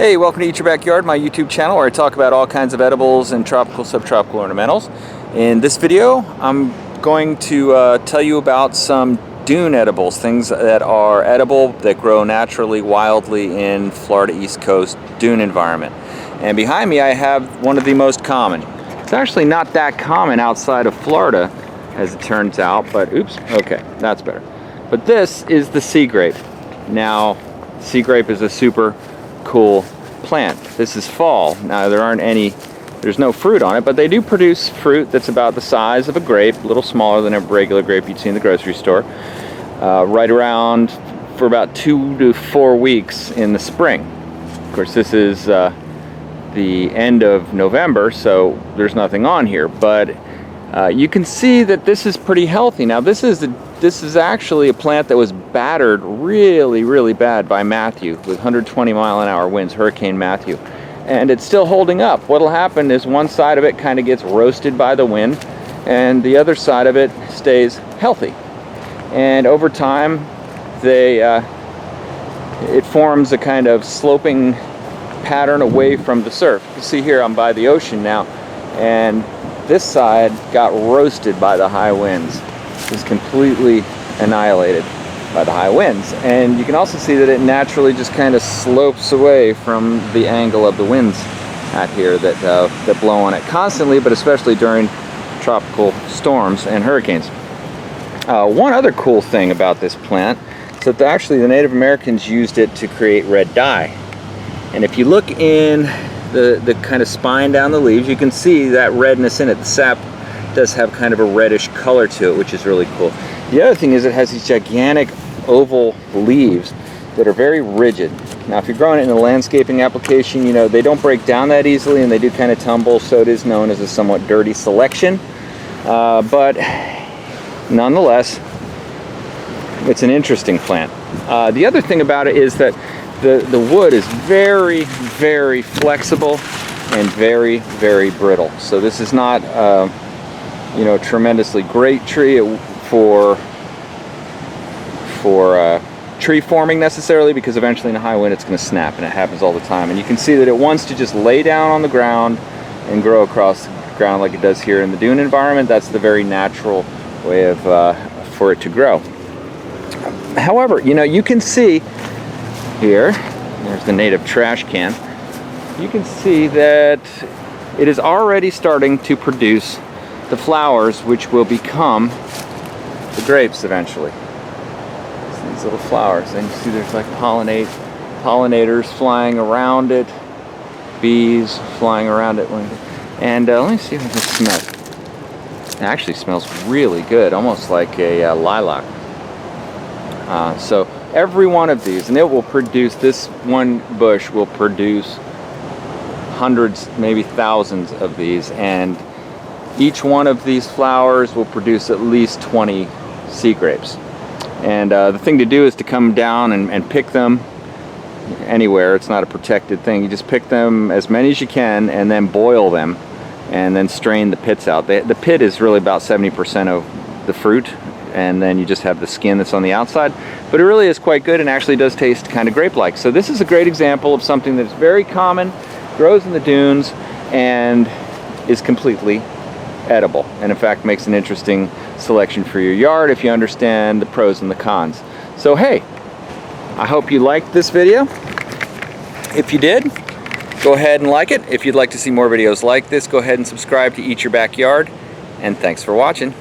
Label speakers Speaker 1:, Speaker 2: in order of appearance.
Speaker 1: Hey, welcome to Eat Your Backyard, my YouTube channel where I talk about all kinds of edibles and tropical, subtropical ornamentals. In this video, I'm going to tell you about some dune edibles, things that are edible that grow naturally, wildly in Florida East Coast dune environment. And behind me I have one of the most common. It's actually not that common outside of Florida, as it turns out, but oops, okay, that's better. But this is the sea grape. Now, sea grape is a super cool plant. This is fall. Now there's no fruit on it, but they do produce fruit that's about the size of a grape, a little smaller than a regular grape you'd see in the grocery store, right around for about 2 to 4 weeks in the spring. Of course, this is the end of November, so there's nothing on here, but you can see that this is pretty healthy. Now this is actually a plant that was battered really bad by Matthew with 120-mile-an-hour winds, Hurricane Matthew, and it's still holding up. What'll happen is one side of it kind of gets roasted by the wind and the other side of it stays healthy, and over time it forms a kind of sloping pattern away from the surf. You see here I'm by the ocean now, and this side got roasted by the high winds. Just completely annihilated by the high winds. And you can also see that it naturally just kind of slopes away from the angle of the winds out here that blow on it constantly, but especially during tropical storms and hurricanes. One other cool thing about this plant is that actually the Native Americans used it to create red dye. And if you look in the kind of spine down the leaves, you can see that redness in it. The sap does have kind of a reddish color to it, which is really cool. The other thing is it has these gigantic oval leaves that are very rigid. Now if you're growing it in a landscaping application, you know, they don't break down that easily and they do kind of tumble, so it is known as a somewhat dirty selection. But nonetheless, it's an interesting plant. The other thing about it is that the wood is very flexible and very brittle. So this is not you know, a tremendously great tree for tree forming necessarily, because eventually in a high wind it's going to snap, and it happens all the time. And you can see that it wants to just lay down on the ground and grow across the ground like it does here in the dune environment. That's the very natural way of for it to grow. However, you know, you can see here, there's the native trash can, you can see that it is already starting to produce the flowers which will become the grapes eventually. So these little flowers, and you see there's like pollinators flying around it, bees flying around it, and let me see if I can smell it. It actually smells really good, almost like a lilac. So every one of these, and it will produce, this one bush will produce hundreds, maybe thousands of these, and each one of these flowers will produce at least 20 sea grapes. And the thing to do is to come down and pick them anywhere. It's not a protected thing. You just pick them as many as you can and then boil them and then strain the pits out. The pit is really about 70% of the fruit, and then you just have the skin that's on the outside. But it really is quite good and actually does taste kind of grape-like. So this is a great example of something that's very common, grows in the dunes, and is completely edible, and in fact makes an interesting selection for your yard if you understand the pros and the cons. So hey, I hope you liked this video. If you did, go ahead and like it. If you'd like to see more videos like this, go ahead and subscribe to Eat Your Backyard, and thanks for watching.